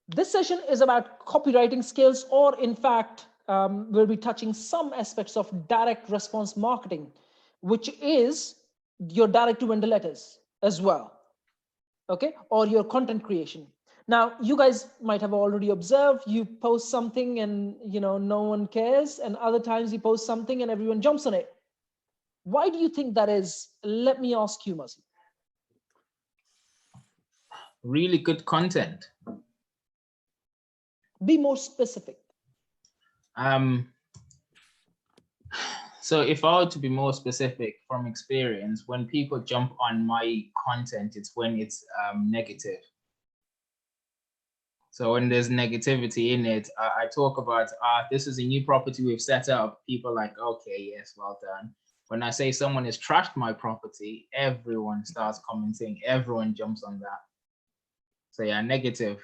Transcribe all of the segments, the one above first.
This session is about copywriting skills, or in fact, we'll be touching some aspects of direct response marketing, which is your direct to vendor letters as well. Okay, or your content creation. Now, you guys might have already observed, you post something and no one cares, and other times you post something and everyone jumps on it. Why do you think that is? Let me ask you, Mazi. Really good content. Be more specific. So if I were to be more specific from experience, when people jump on my content, it's when it's negative. So when there's negativity in it, I talk about, this is a new property we've set up. People are like, okay, yes, well done. When I say someone has trashed my property, everyone starts commenting, everyone jumps on that. So yeah, negative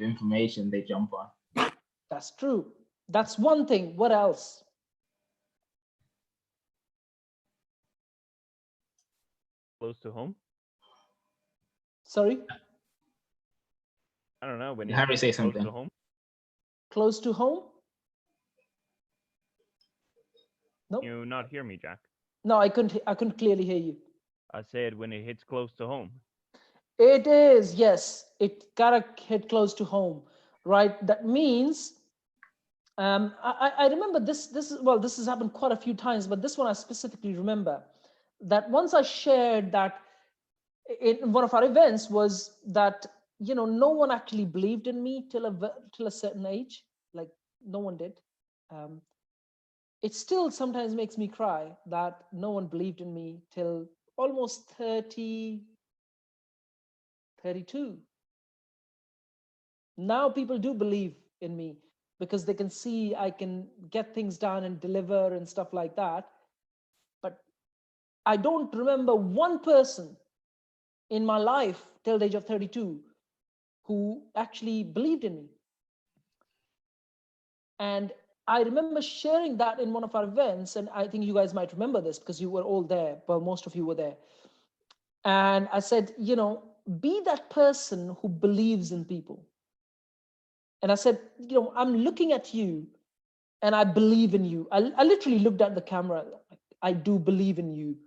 information they jump on. That's true. That's one thing. What else? Close to home? Sorry? I don't know. When Harry say something. Close to home? Close to home? No. You not hear me, Jack? No, I couldn't clearly hear you. I said when it hits close to home. It is, yes. It gotta hit close to home, right? That means, I remember this has happened quite a few times, but this one I specifically remember that once I shared that in one of our events was that, no one actually believed in me till a certain age, like no one did. It still sometimes makes me cry that no one believed in me till almost 30, 32. Now people do believe in me because they can see I can get things done and deliver and stuff like that. But I don't remember one person in my life till the age of 32 who actually believed in me. And I remember sharing that in one of our events, and I think you guys might remember this because you were all there. Well, most of you were there. And I said, be that person who believes in people. And I said, I'm looking at you and I believe in you. I literally looked at the camera. I do believe in you.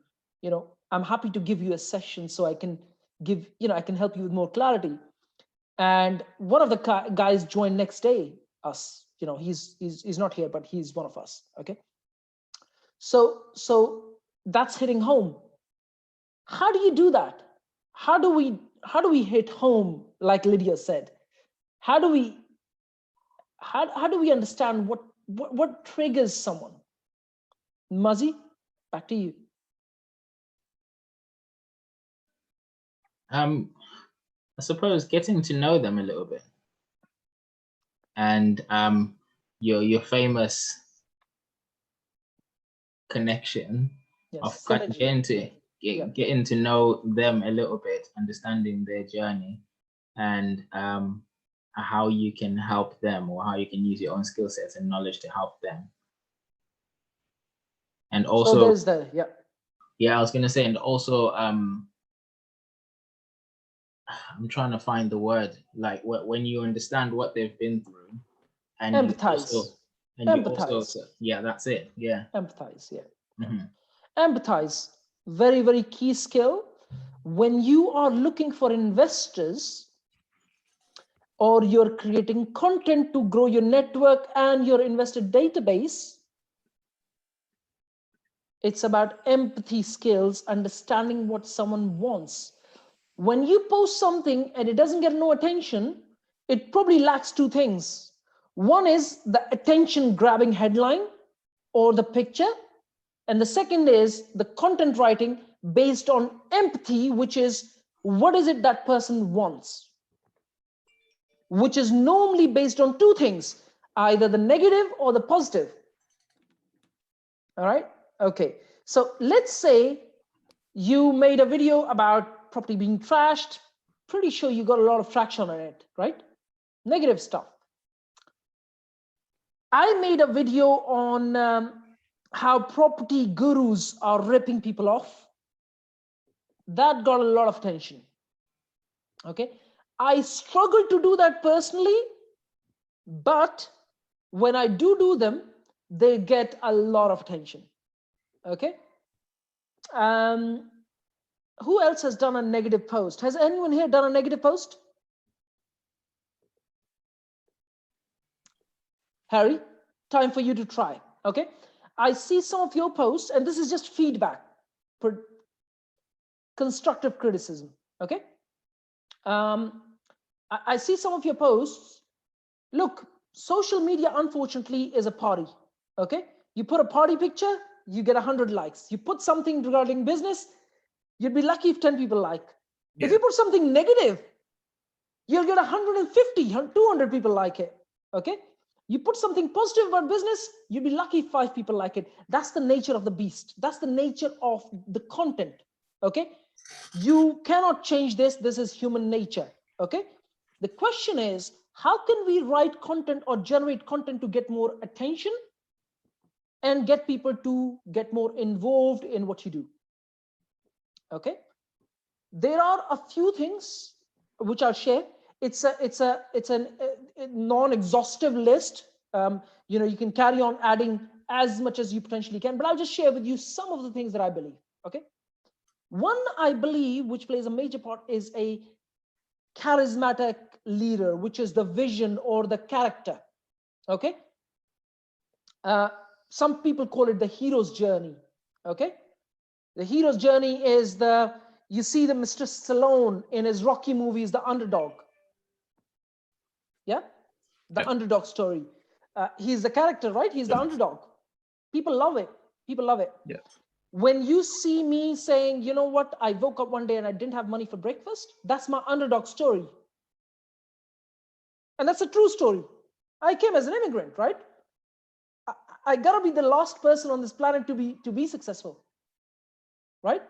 I'm happy to give you a session so I can give, I can help you with more clarity. And one of the guys joined next day, us. He's not here, but he's one of us. Okay. So that's hitting home. How do you do that? How do we hit home? Like Lydia said, how do we understand what triggers someone? Mazi, back to you. I suppose getting to know them a little bit, and your famous connection of getting to know them a little bit, understanding their journey, and how you can help them, or how you can use your own skill sets and knowledge to help them. And also, so there's I was gonna say, and also I'm trying to find the word, like when you understand what they've been through, and empathize. That's it. Yeah. Empathize. Yeah. Mm-hmm. Empathize. Very, very key skill. When you are looking for investors, or you're creating content to grow your network and your investor database, it's about empathy skills, understanding what someone wants. When you post something and it doesn't get no attention, it probably lacks two things. One is the attention grabbing headline or the picture. And the second is the content writing based on empathy, which is what is it that person wants, which is normally based on two things, either the negative or the positive. All right. Okay. So let's say you made a video about property being trashed. Pretty sure you got a lot of traction on it, right? Negative stuff. I made a video on how property gurus are ripping people off. That got a lot of attention. Okay. I struggle to do that personally, but when I do them, they get a lot of attention. Okay. Who else has done a negative post? Has anyone here done a negative post? Harry, time for you to try. Okay. I see some of your posts, and this is just feedback for constructive criticism. Okay. I see some of your posts. Look, social media, unfortunately, is a party. Okay. You put a party picture, you get 100 likes. You put something regarding business, you'd be lucky if 10 people like. Yeah. If you put something negative, you'll get 150, 200 people like it. Okay. You put something positive about business, you'd be lucky if 5 people like it. That's the nature of the beast. That's the nature of the content. Okay. You cannot change this. This is human nature. Okay. The question is, how can we write content or generate content to get more attention and get people to get more involved in what you do? Okay. There are a few things which I'll share. It's a non-exhaustive list. You can carry on adding as much as you potentially can, but I'll just share with you some of the things that I believe. Okay. One, I believe, which plays a major part, is a charismatic leader, which is the vision or the character. Okay. Some people call it the hero's journey. Okay. The hero's journey is you see the Mr. Stallone in his Rocky movies, the underdog. Yeah. The underdog story. He's the character, right? He's the underdog. People love it. People love it. Yeah. When you see me saying, you know what, I woke up one day and I didn't have money for breakfast, that's my underdog story. And that's a true story. I came as an immigrant, right? I gotta be the last person on this planet to be successful, right?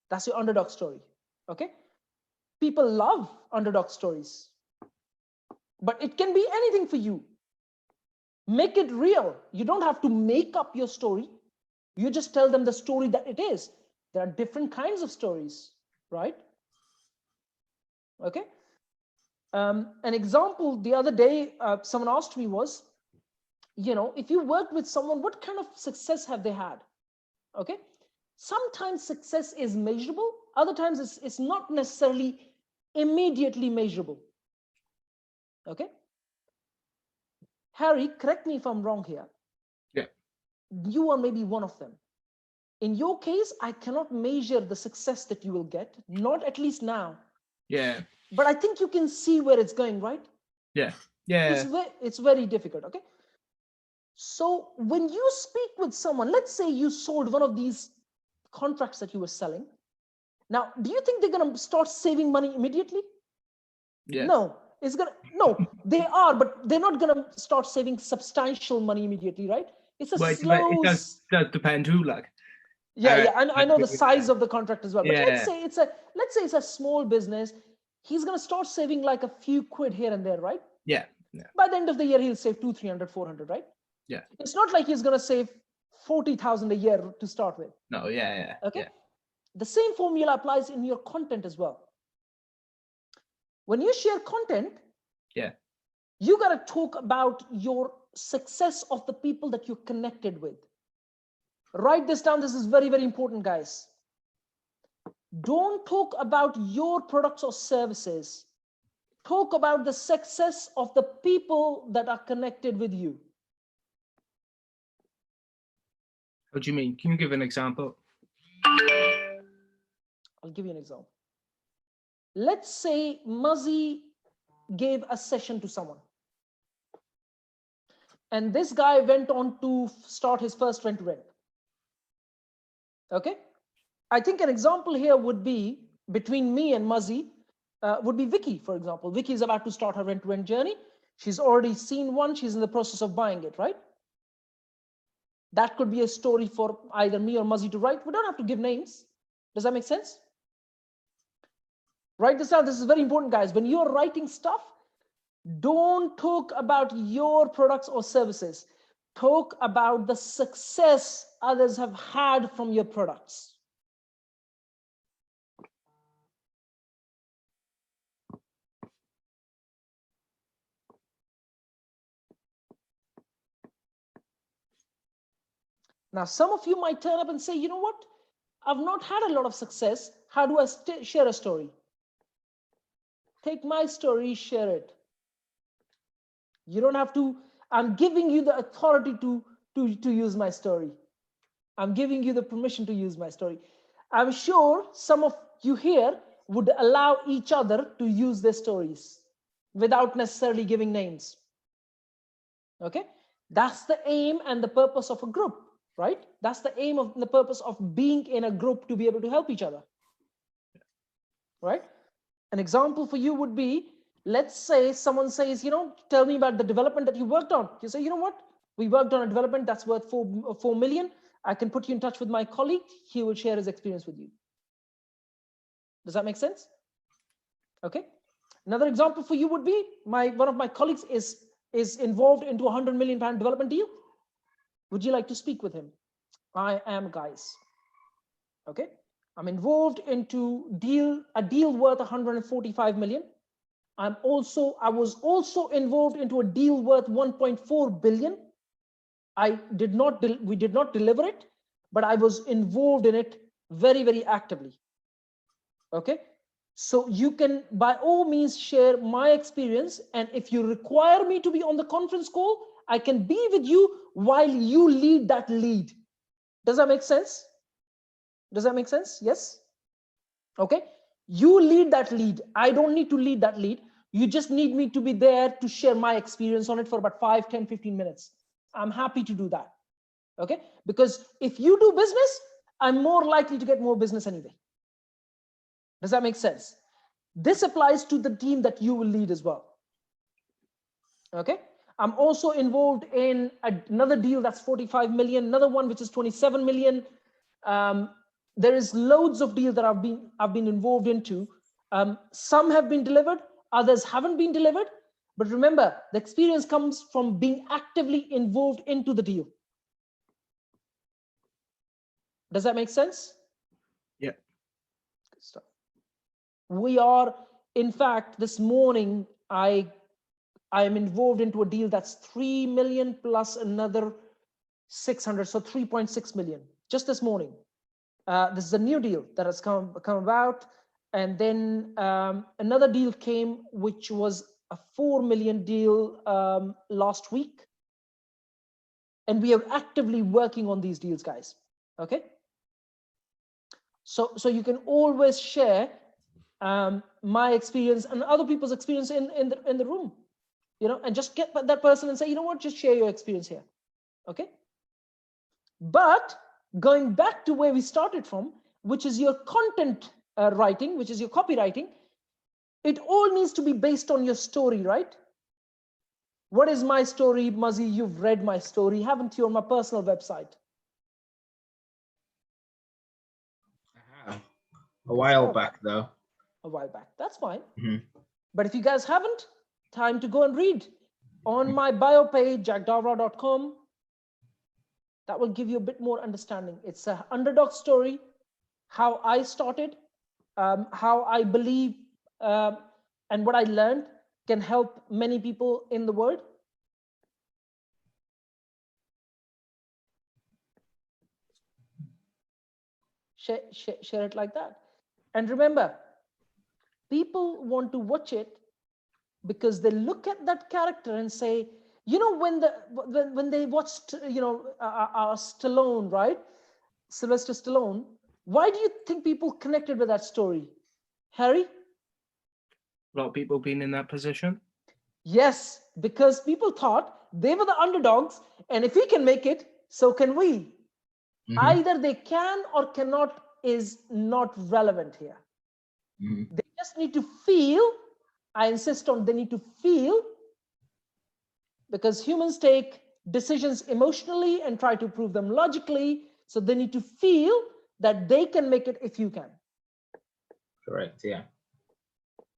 That's your underdog story. Okay. People love underdog stories, but it can be anything for you. Make it real. You don't have to make up your story. You just tell them the story that it is. There are different kinds of stories, right? Okay. An example the other day, someone asked me was, if you work with someone, what kind of success have they had? Okay. Sometimes success is measurable. Other times it's not necessarily immediately measurable. Okay. Harry, correct me if I'm wrong here. Yeah. You are maybe one of them. In your case, I cannot measure the success that you will get, not at least now. Yeah. But I think you can see where it's going, right? Yeah. Yeah. It's very difficult. Okay. So when you speak with someone, let's say you sold one of these contracts that you were selling. Now, do you think they're going to start saving money immediately? Yeah. No, they are, but they're not going to start saving substantial money immediately, right? It's a slow. It does depend who, like. Yeah. I know the size of the contract as well. But yeah. let's say it's a small business. He's going to start saving like a few quid here and there, right? Yeah. By the end of the year, he'll save 200, 300, 400, right? Yeah. It's not like he's going to save 40,000 a year to start with. No. Yeah. Okay. Yeah. The same formula applies in your content as well. When you share content, you got to talk about your success of the people that you're connected with. Write this down. This is very, very important, guys. Don't talk about your products or services. Talk about the success of the people that are connected with you. What do you mean? Can you give an example? I'll give you an example. Let's say Muzzy gave a session to someone. And this guy went on to start his first rent-to-rent. Okay. I think an example here would be between me and Muzzy would be Vicky, for example. Vicky is about to start her rent-to-rent journey. She's already seen one. She's in the process of buying it, right? That could be a story for either me or Muzzy to write. We don't have to give names. Does that make sense? Write this down. This is very important, guys. When you're writing stuff, don't talk about your products or services. Talk about the success others have had from your products. Now, some of you might turn up and say, you know what? I've not had a lot of success. How do I share a story? Take my story, share it. You don't have to, I'm giving you the authority to use my story. I'm giving you the permission to use my story. I'm sure some of you here would allow each other to use their stories without necessarily giving names. Okay? That's the aim and the purpose of a group, right? That's the aim of the purpose of being in a group, to be able to help each other, right? An example for you would be, let's say someone says, you know, tell me about the development that you worked on. You say, you know what? We worked on a development that's worth 4 million. I can put you in touch with my colleague. He will share his experience with you. Does that make sense? Okay. Another example for you would be, one of my colleagues is involved into a £100 million development deal. Would you like to speak with him? I am, guys. Okay. I'm involved into a deal worth 145 million. I was also involved into a deal worth 1.4 billion. We did not deliver it, but I was involved in it very, very actively. Okay. So you can by all means share my experience. And if you require me to be on the conference call, I can be with you while you lead that lead. Does that make sense? Does that make sense? Yes. Okay. You lead that lead. I don't need to lead that lead. You just need me to be there to share my experience on it for about 5, 10, 15 minutes. I'm happy to do that. Okay. Because if you do business, I'm more likely to get more business anyway. Does that make sense? This applies to the team that you will lead as well. Okay. I'm also involved in another deal that's 45 million, another one which is 27 million. There is loads of deals that I've been involved into. Some have been delivered, others haven't been delivered. But remember, the experience comes from being actively involved into the deal. Does that make sense? Yeah. Good stuff. We are, in fact, this morning, I am involved into a deal that's 3 million plus another 600, so 3.6 million, just this morning. This is a new deal that has come about. And then another deal came, which was a 4 million deal last week. And we are actively working on these deals, guys. Okay. So you can always share my experience and other people's experience in the room, you know, and just get that person and say, you know what, just share your experience here. Okay. But going back to where we started from, which is your content writing, which is your copywriting, it all needs to be based on your story, right? What is my story, Muzzy? You've read my story, haven't you, on my personal website? I have. A while back, though. A while back. That's fine. Mm-hmm. But if you guys haven't, time to go and read on my bio page, jackdawhra.com. That will give you a bit more understanding. It's an underdog story, how I started, how I believe, and what I learned can help many people in the world. Share it like that. And remember, people want to watch it because they look at that character and say, you know, when they watched, you know, Stallone, right? Sylvester Stallone. Why do you think people connected with that story, Harry? A lot of people being in that position. Yes, because people thought they were the underdogs, and if he can make it, so can we. Mm-hmm. Either they can or cannot is not relevant here. Mm-hmm. They just need to feel. I insist on they need to feel, because humans take decisions emotionally and try to prove them logically. So they need to feel that they can make it if you can. Correct, yeah.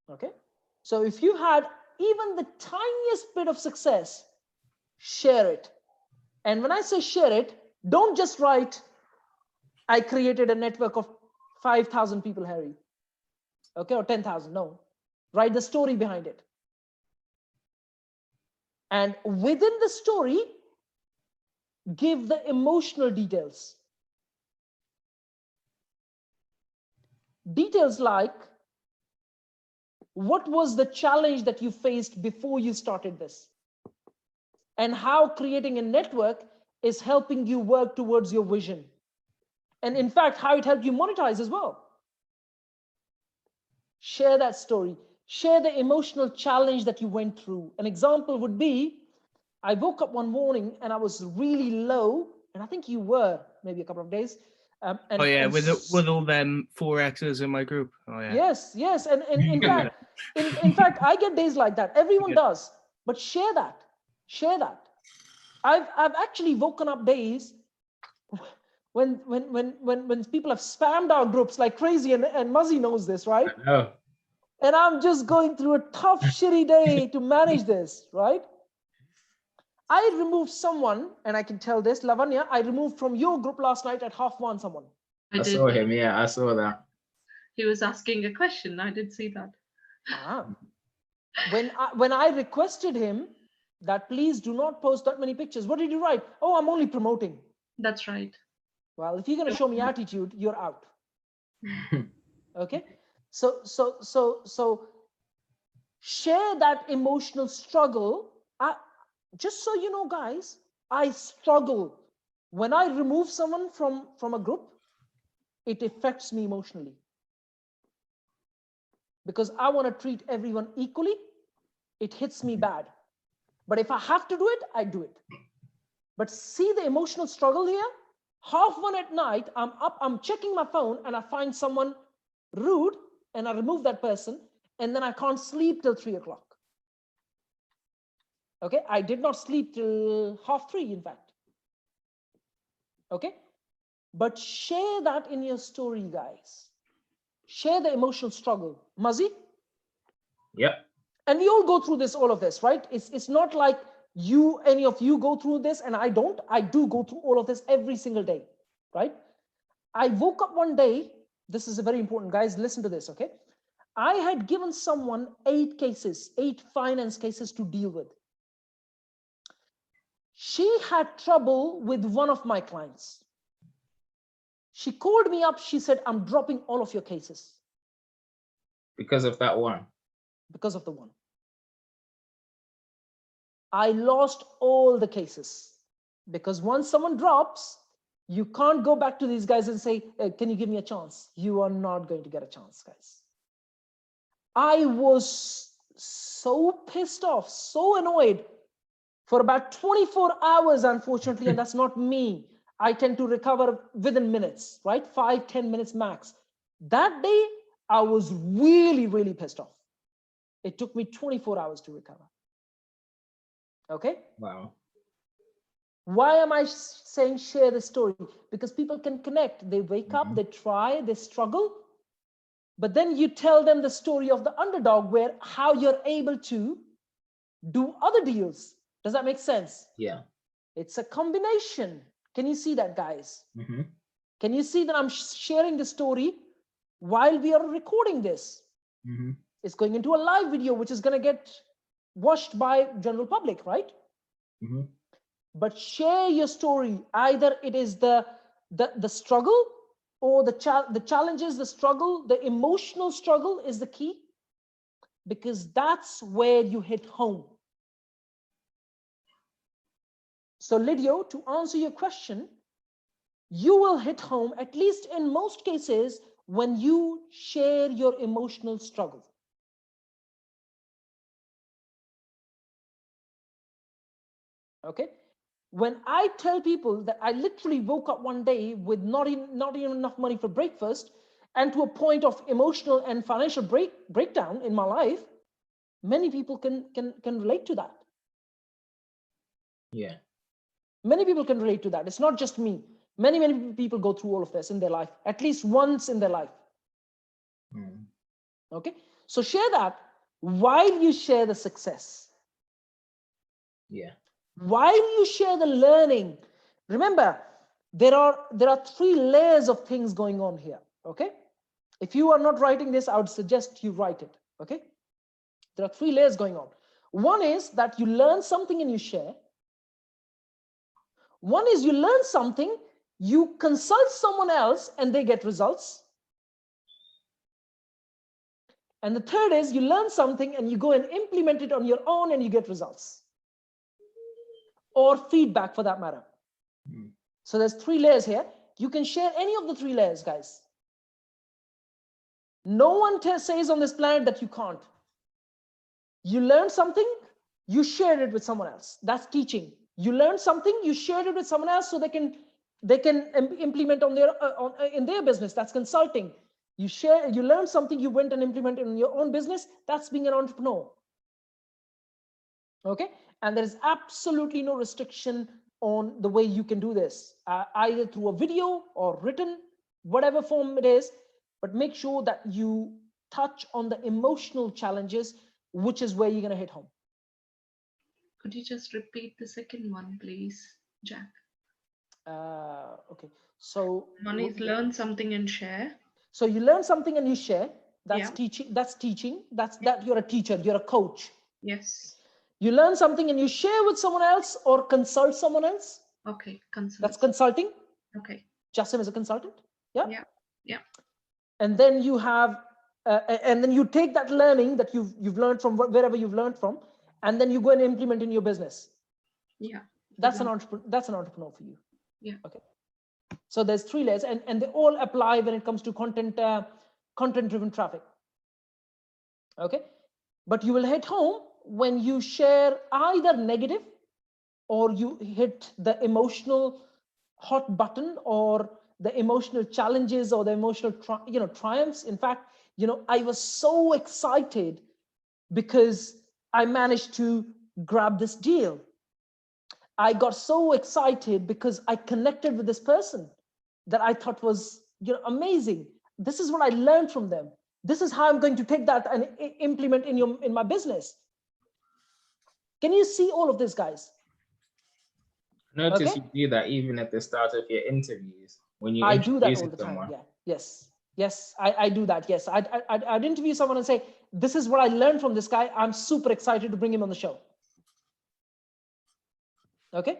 Okay. So if you had even the tiniest bit of success, share it. And when I say share it, don't just write, I created a network of 5,000 people, Harry. Okay, or 10,000, no. Write the story behind it. And within the story, give the emotional details. Details like, what was the challenge that you faced before you started this? And how creating a network is helping you work towards your vision. And in fact, how it helped you monetize as well. Share that story. Share the emotional challenge that you went through. An example would be, I woke up one morning and I was really low, and I think you were maybe a couple of days. With all them 4Xs in my group. Oh yeah. Yes, and in fact, I get days like that. Everyone does, but share that. I've actually woken up days when people have spammed our groups like crazy, and Muzzy knows this, right? No. And I'm just going through a tough, shitty day to manage this, right? I removed someone, and I can tell this, Lavanya, I removed from your group last night at 1:30 someone. I saw him, yeah, I saw that. He was asking a question, I did see that. When I requested him that please do not post that many pictures, what did you write? Oh, I'm only promoting. That's right. Well, if you're going to show me attitude, you're out. Okay? So share that emotional struggle. Just so you know, guys, I struggle. When I remove someone from a group, it affects me emotionally. Because I want to treat everyone equally. It hits me bad. But if I have to do it, I do it. But see the emotional struggle here? 1:30 at night, I'm up, I'm checking my phone, and I find someone rude, and I remove that person, and then I can't sleep till 3 o'clock. Okay, I did not sleep till 2:30, in fact. Okay, but share that in your story, guys. Share the emotional struggle. Muzzy? Yep. And we all go through this, all of this, right? It's not like any of you go through this and I don't. I do go through all of this every single day, right? I woke up one day, this is a very important, guys, listen to this, okay? I had given someone 8 finance cases to deal with. She had trouble with one of my clients. She called me up, she said, I'm dropping all of your cases. Because of that one. Because of the one. I lost all the cases because once someone drops, you can't go back to these guys and say, can you give me a chance? You are not going to get a chance, guys. I was so pissed off, so annoyed for about 24 hours, unfortunately, and that's not me. I tend to recover within minutes, right? 5-10 minutes max. That day, I was really, really pissed off. It took me 24 hours to recover. Okay? Wow. Why am I saying share the story? Because people can connect. They wake up, they try, they struggle. But then you tell them the story of the underdog, where how you're able to do other deals. Does that make sense? Yeah. It's a combination. Can you see that, guys? Mm-hmm. Can you see that I'm sharing the story while we are recording this? Mm-hmm. It's going into a live video, which is going to get watched by general public, right? Mm-hmm. But share your story. Either it is the struggle, or the challenges, the struggle, the emotional struggle is the key, because that's where you hit home. So Lydio, to answer your question, you will hit home, at least in most cases, when you share your emotional struggle. Okay? When I tell people that I literally woke up one day with not even enough money for breakfast, and to a point of emotional and financial breakdown in my life, many people can relate to that. Yeah. Many people can relate to that. It's not just me. Many people go through all of this in their life, at least once in their life. Okay? So share that while you share the success. Yeah. While you share the learning. Remember, there are 3 layers of things going on here. Okay? If you are not writing this, I would suggest you write it. Okay? There are 3 layers going on. One is that you learn something and you share. One is you learn something, you consult someone else and they get results. And the third is you learn something and you go and implement it on your own and you get results. Or feedback for that matter. So there's 3 layers here. You can share any of the 3 layers, guys. No one says on this planet that you can't. You learn something, you share it with someone else. That's teaching. You learn something, you share it with someone else so they can implement on their in their business. That's consulting. You learn something, you went and implemented in your own business. That's being an entrepreneur. Okay, and there is absolutely no restriction on the way you can do this, either through a video or written, whatever form it is. But make sure that you touch on the emotional challenges, which is where you're going to hit home. Could you just repeat the second one, please, Jack? Okay, so one is learn something and share. So you learn something and you share. That's teaching. That's teaching. That you're a teacher. You're a coach. Yes. You learn something and you share with someone else or consult someone else. Okay, consult. That's consulting. Okay. Justin is a consultant. Yeah. Yeah. Yeah. And then you have, and then you take that learning that you've learned from wherever you've learned from, and then you go and implement in your business. Yeah. That's an entrepreneur. That's an entrepreneur for you. Yeah. Okay. So there's 3 layers, and they all apply when it comes to content-driven traffic. Okay, but you will hit home when you share either negative, or you hit the emotional hot button, or the emotional challenges, or the emotional triumphs. In fact, I was so excited because I managed to grab this deal. I got so excited because I connected with this person that I thought was amazing. This is what I learned from them. This is how I'm going to take that and implement in my business. Can you see all of this, guys? Notice you do that even at the start of your interviews when you I do that all the someone. time. Yeah. Yes, I do that. Yes, I'd interview someone and say, this is what I learned from this guy. I'm super excited to bring him on the show. Okay.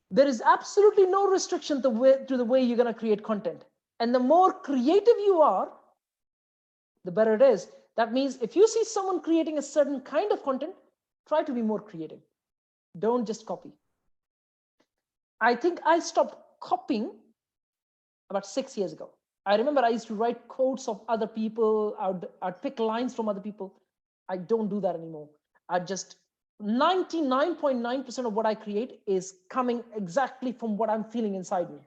There is absolutely no restriction to the way you're going to create content. And the more creative you are, the better it is. That means if you see someone creating a certain kind of content, try to be more creative. Don't just copy. I think I stopped copying about 6 years ago. I remember I used to write quotes of other people. I'd pick lines from other people. I don't do that anymore. I just 99.9% of what I create is coming exactly from what I'm feeling inside me.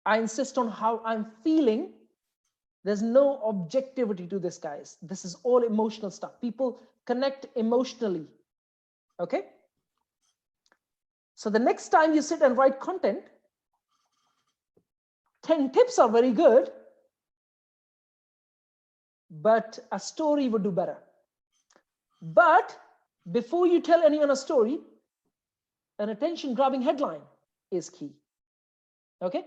I insist on how I'm feeling. There's no objectivity to this, guys. This is all emotional stuff. People connect emotionally. Okay? So the next time you sit and write content, 10 tips are very good, but a story would do better. But before you tell anyone a story, an attention-grabbing headline is key. Okay?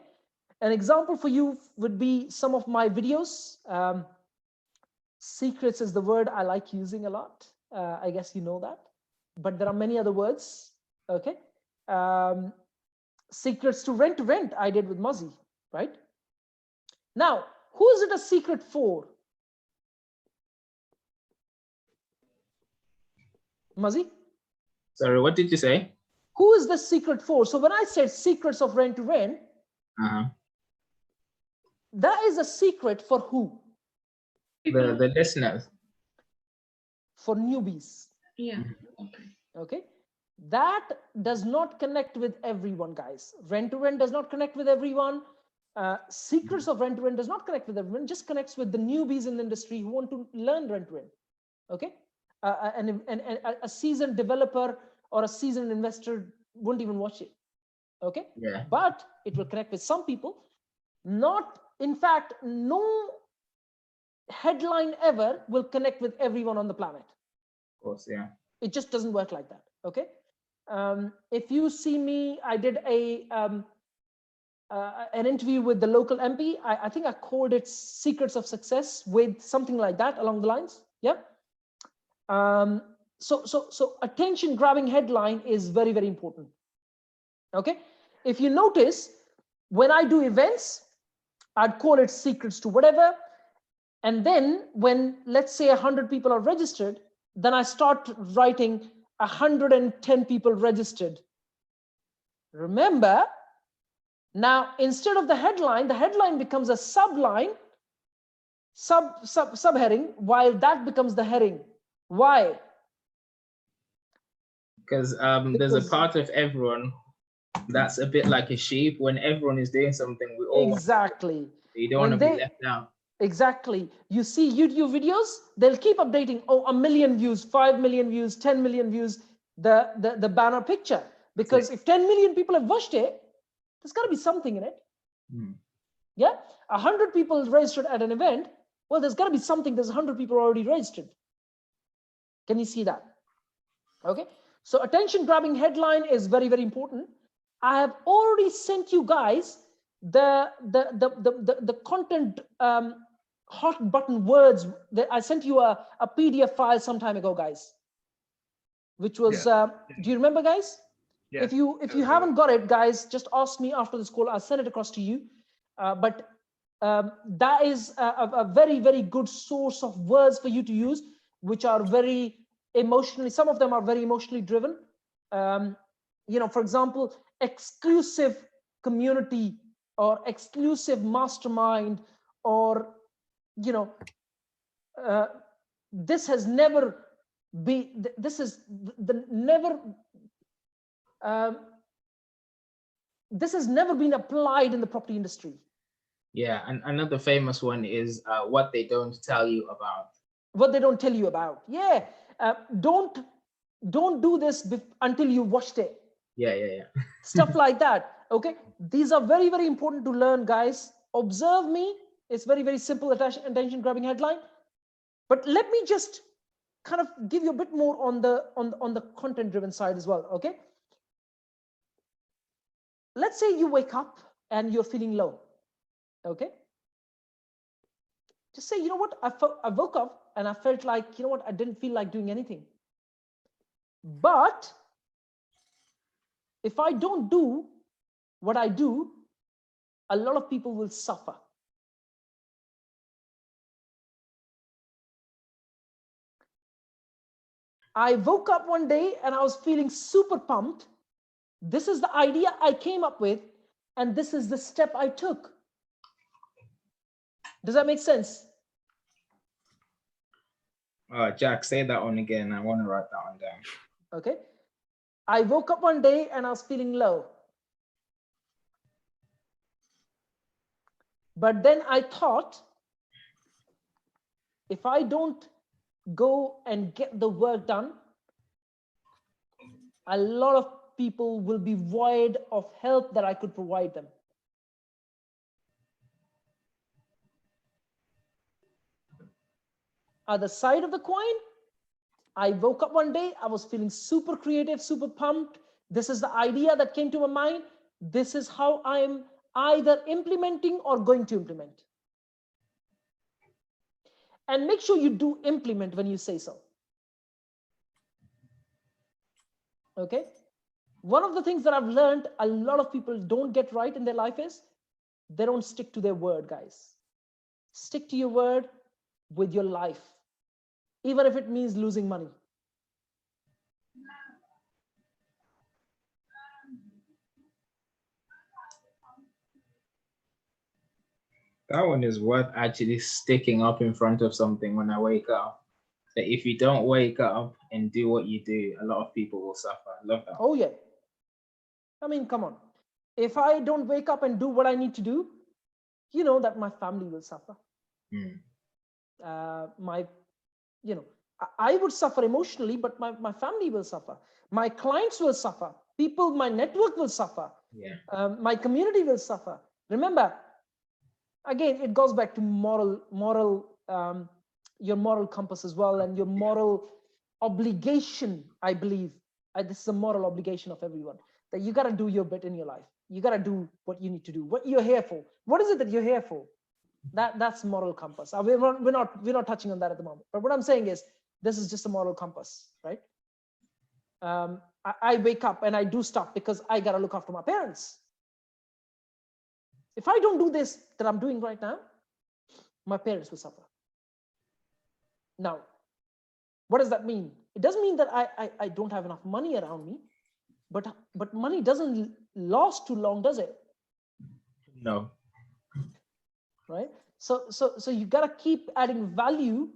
An example for you would be some of my videos. Secrets is the word I like using a lot. I guess you know that. But there are many other words. Okay? Secrets to rent I did with Muzzy, right? Now, who is it a secret for? Muzzy? Sorry, what did you say? Who is the secret for? So when I said secrets of rent to rent, that is a secret for who? The listeners. For newbies. Yeah. Okay. Okay. That does not connect with everyone, guys. Rent to rent does not connect with everyone. Secrets of rent to rent does not connect with everyone. Just connects with the newbies in the industry who want to learn rent to rent. Okay. And a seasoned developer or a seasoned investor won't even watch it. Okay. Yeah. But it will connect with some people. Not, in fact, no headline ever will connect with everyone on the planet. Of course, yeah. It just doesn't work like that. Okay. If you see me, I did an interview with the local MP. I think I called it Secrets of Success with something like that along the lines. Yeah. So attention grabbing headline is very, very important. Okay. If you notice, when I do events, I'd call it secrets to whatever. And then when, let's say 100 people are registered, then I start writing 110 people registered. Remember, now instead of the headline becomes a subline, subheading, while that becomes the heading. Why? Because there's a part of everyone that's a bit like a sheep. When everyone is doing something, we all exactly. You don't want to be left out. Exactly. You see YouTube videos, they'll keep updating. Oh, 1 million views, 5 million views, 10 million views, the banner picture. Because if 10 million people have watched it, there's got to be something in it. Yeah. 100 people registered at an event. Well, there's got to be something. There's 100 people already registered. Can you see that? Okay. So attention grabbing headline is very, very important. I have already sent you guys the content hot button words that I sent you a PDF file some time ago, guys, which was do you remember, guys? Yeah. If you haven't got it, guys, just ask me after this call. I'll send it across to you. But that is a very, very good source of words for you to use, which are very emotionally, some of them are very emotionally driven. You know, for example, exclusive community or exclusive mastermind, or, you know, this has never been, this is the never, this has never been applied in the property industry. Yeah, and another famous one is what they don't tell you about. What they don't tell you about. Yeah. Don't do this until you watched it. Yeah. Stuff like that. Okay. These are very, very important to learn, guys. Observe me. It's very, very simple attention grabbing headline. But let me just kind of give you a bit more on the content driven side as well. Okay. Let's say you wake up and you're feeling low. Okay. Just say, you know what, I woke up and I felt like, you know what, I didn't feel like doing anything. But if I don't do what I do, a lot of people will suffer. I woke up one day and I was feeling super pumped. This is the idea I came up with, and this is the step I took. Does that make sense? Jack, say that one again. I want to write that one down. Okay. I woke up one day and I was feeling low. But then I thought, if I don't go and get the work done, a lot of people will be void of help that I could provide them. Other side of the coin, I woke up one day, I was feeling super creative, super pumped. This is the idea that came to my mind. This is how I am either implementing or going to implement. And make sure you do implement when you say so. Okay. One of the things that I've learned a lot of people don't get right in their life is they don't stick to their word, guys. Stick to your word with your life, even if it means losing money. That one is worth actually sticking up in front of something when I wake up. That if you don't wake up and do what you do, a lot of people will suffer. I love that. Oh, yeah. I mean, come on. If I don't wake up and do what I need to do, you know that my family will suffer. I would suffer emotionally, but my family will suffer. My clients will suffer. People, my network will suffer. Yeah. My community will suffer. Remember, again, it goes back to your moral compass as well, and your moral obligation, I believe. This is a moral obligation of everyone, that you got to do your bit in your life. You got to do what you need to do, what you're here for. What is it that you're here for? That's moral compass. We're not touching on that at the moment. But what I'm saying is, this is just a moral compass, right? I wake up and I do stuff because I got to look after my parents. If I don't do this that I'm doing right now, my parents will suffer. Now, what does that mean? It doesn't mean that I don't have enough money around me, but money doesn't last too long, does it? No. Right? So you got to keep adding value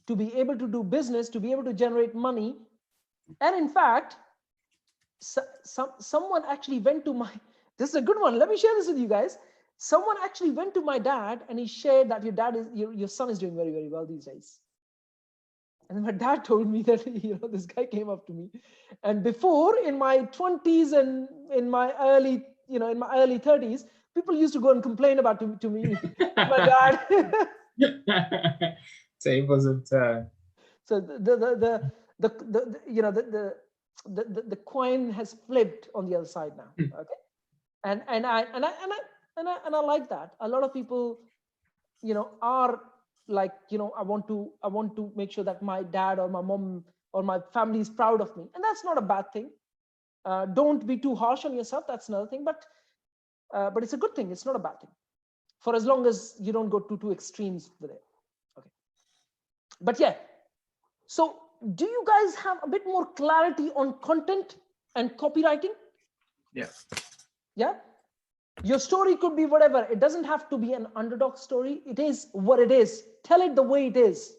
to be able to do business, to be able to generate money. And in fact, someone actually went to this is a good one. Let me share this with you guys. Someone actually went to my dad and he shared that your son is doing very, very well these days. And my dad told me that, this guy came up to me. And before, in my 20s and in my early 30s, people used to go and complain about to me, my dad. Tables have turned. So the coin has flipped on the other side now. Okay, and I like that. A lot of people, are like, I want to make sure that my dad or my mom or my family is proud of me, and that's not a bad thing. Don't be too harsh on yourself. That's another thing, but it's a good thing. It's not a bad thing, for as long as you don't go to two extremes with it. Okay, but yeah. So do you guys have a bit more clarity on content and copywriting? Yeah. Yeah. Your story could be whatever. It doesn't have to be an underdog story. It is what it is. Tell it the way it is.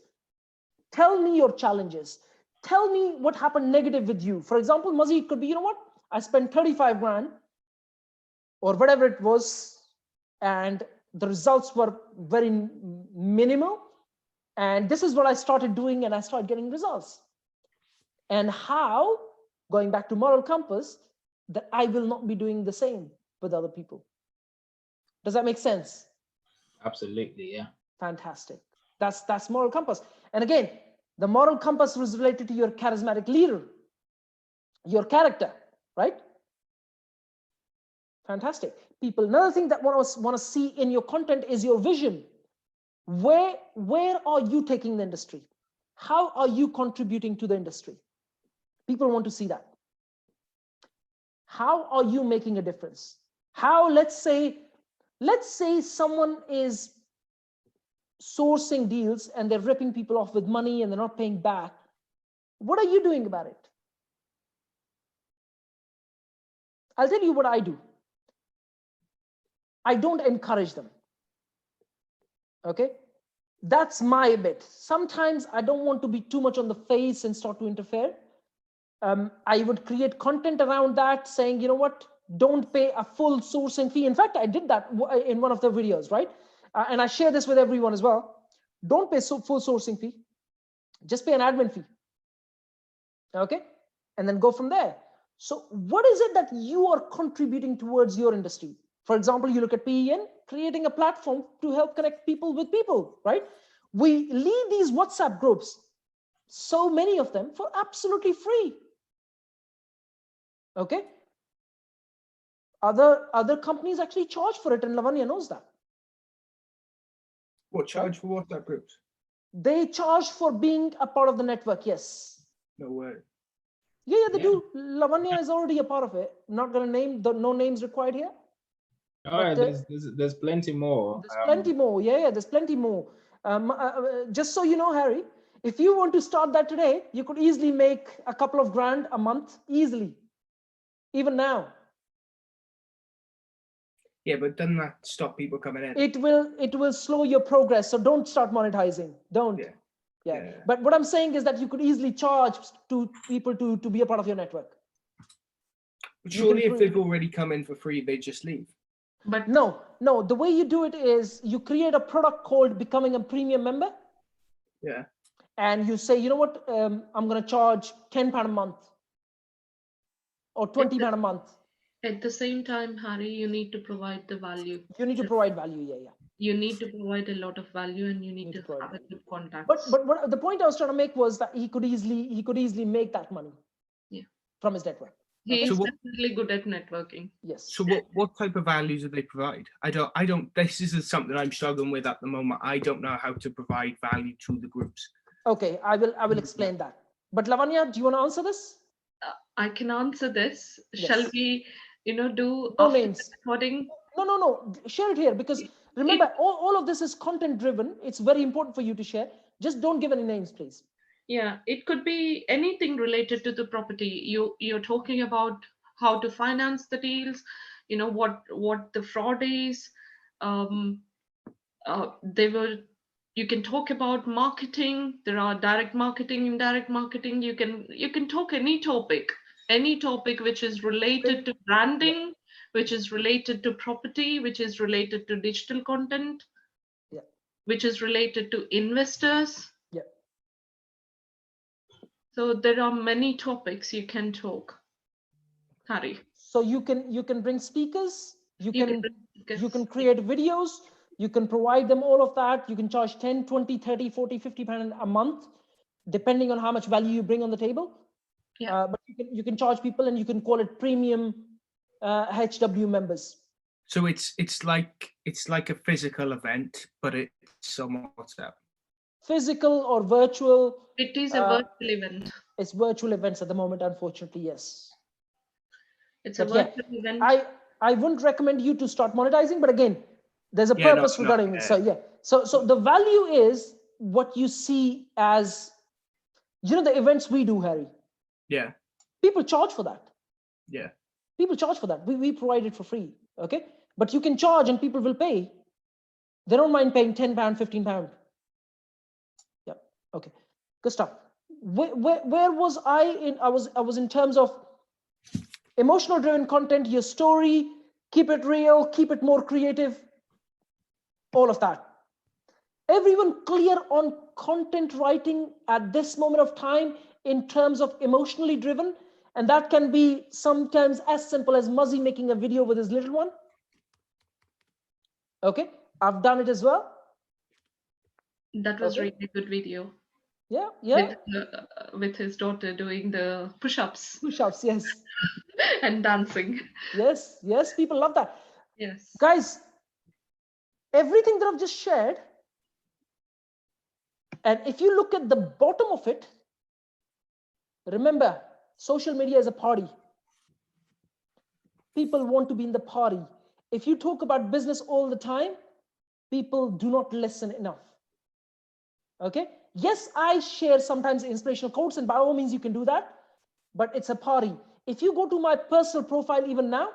Tell me your challenges. Tell me what happened negative with you. For example, Mazi, it could be, I spent 35 grand or whatever it was, and the results were very minimal. And this is what I started doing, and I started getting results. And how, going back to moral compass, that I will not be doing the same with other people. Does that make sense? Absolutely, yeah. Fantastic. That's moral compass. And again, the moral compass was related to your charismatic leader, your character, right? Fantastic. People, another thing that want to see in your content is your vision. Where are you taking the industry? How are you contributing to the industry? People want to see that. How are you making a difference? How, let's say someone is sourcing deals and they're ripping people off with money and they're not paying back. What are you doing about it? I'll tell you what I do. I don't encourage them. Okay, that's my bit. Sometimes I don't want to be too much on the face and start to interfere. I would create content around that saying, don't pay a full sourcing fee. In fact, I did that in one of the videos, right? And I share this with everyone as well. Don't pay full sourcing fee. Just pay an admin fee. Okay, and then go from there. So what is it that you are contributing towards your industry? For example, you look at PEN, creating a platform to help connect people with people, right? We lead these WhatsApp groups, so many of them, for absolutely free. Okay. Other companies actually charge for it, and Lavanya knows that. What, charge for WhatsApp groups? They charge for being a part of the network, yes. No way. Yeah, they do. Lavanya is already a part of it. Not going to name, no names required here. All right, there's plenty more. There's plenty more. Yeah, there's plenty more. Just so you know, Harry, if you want to start that today, you could easily make a couple of grand a month, easily, even now. Yeah, but doesn't that stop people coming in? It will slow your progress. So don't start monetizing. Don't. Yeah. But what I'm saying is that you could easily charge to people to be a part of your network. But surely if they've already come in for free, they just leave. But no, the way you do it is you create a product called becoming a premium member. Yeah. And you say, I'm going to charge £10 a month or £20 a month. At the same time, Harry, you need to provide the value. You need to provide value. Yeah. You need to provide a lot of value, and you need to have a good contact. But what the point I was trying to make was that he could easily make that money. Yeah. From his network. He is definitely good at networking. Yes. So what type of values do they provide? I don't. This is something I'm struggling with at the moment. I don't know how to provide value to the groups. Okay, I will explain that. But Lavanya, do you want to answer this? I can answer this. Yes. Shall we, do No after names. the recording? No. Share it here, because remember, all of this is content driven. It's very important for you to share. Just don't give any names, please. Yeah, it could be anything related to the property. You're talking about how to finance the deals, what the fraud is. They will. You can talk about marketing. There are direct marketing, indirect marketing. You can talk any topic which is related to branding, which is related to property, which is related to digital content, which is related to investors. So there are many topics you can talk, Harry. So you can bring speakers, you can create videos, you can provide them all of that. You can charge 10, 20, 30, 40, 50 pounds a month, depending on how much value you bring on the table. But you can charge people, and you can call it premium HW members. So it's like a physical event, but it's on WhatsApp. Physical or virtual? It is a virtual event. It's virtual events at the moment, unfortunately, yes. It's a virtual event. I wouldn't recommend you to start monetizing, but again, there's a purpose regarding it. So the value is what you see as, the events we do, Harry. Yeah. People charge for that. Yeah. People charge for that. We provide it for free. Okay. But you can charge and people will pay. They don't mind paying £10, £15. Yeah. Okay. Good stuff. Where was I in? I was in terms of emotional driven content, your story, keep it real, keep it more creative, all of that. Everyone clear on content writing at this moment of time in terms of emotionally driven? And that can be sometimes as simple as Muzzy making a video with his little one. Okay, I've done it as well. That was really a good video. Yeah. With his daughter doing the push-ups. Push-ups, yes. And dancing. Yes, people love that. Yes. Guys, everything that I've just shared, and if you look at the bottom of it, remember, social media is a party. People want to be in the party. If you talk about business all the time, people do not listen enough. Okay? Yes, I share sometimes inspirational quotes, and by all means you can do that, but it's a party. If you go to my personal profile even now,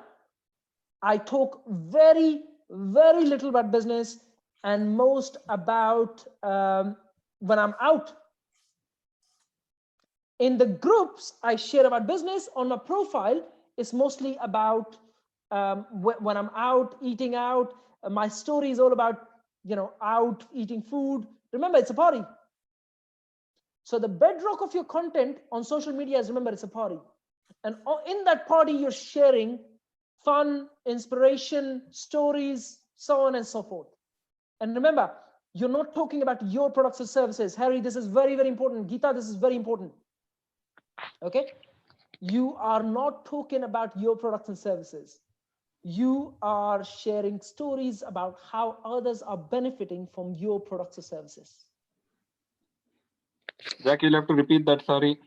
I talk very, very little about business and most about when I'm out. In the groups, I share about business. On my profile, it's mostly about when I'm out, eating out. My story is all about, out, eating food. Remember, it's a party. So the bedrock of your content on social media is, remember, it's a party. And in that party, you're sharing fun, inspiration, stories, so on and so forth. And remember, you're not talking about your products or services. Harry, this is very, very important. Geeta, this is very important. Okay? You are not talking about your products and services. You are sharing stories about how others are benefiting from your products or services. Jack, you'll have to repeat that, sorry.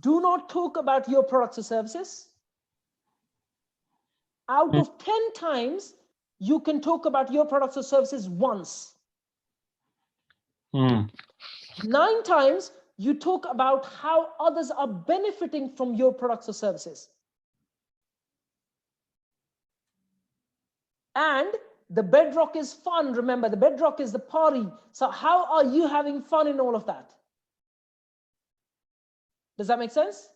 Do not talk about your products or services. Out of 10 times, you can talk about your products or services once. 9 times, you talk about how others are benefiting from your products or services. And the bedrock is fun. Remember, the bedrock is the party. So how are you having fun in all of that? Does that make sense?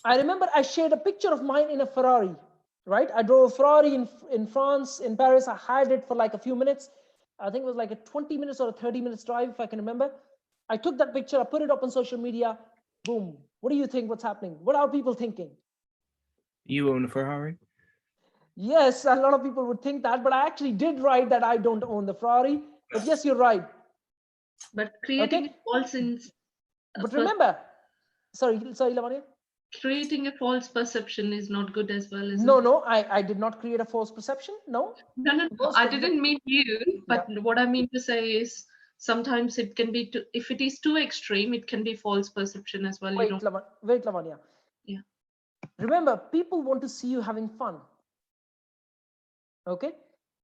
I remember I shared a picture of mine in a Ferrari, right? I drove a Ferrari in France, in Paris. I hired it for like a few minutes. I think it was like a 20 minutes or a 30 minutes drive, if I can remember. I took that picture, I put it up on social media. Boom. What do you think? What's happening? What are people thinking? You own a Ferrari? Yes, a lot of people would think that, but I actually did write that I don't own the Ferrari. But yes, you're right. But creating a false but remember, sorry, Lavanya. Creating a false perception is not good as well, isn't it? No, I did not create a false perception. No. No. I didn't mean you, but what I mean to say is sometimes it can be too, if it is too extreme, it can be false perception as well. Wait, Lavanya. Yeah. Remember, people want to see you having fun. Okay.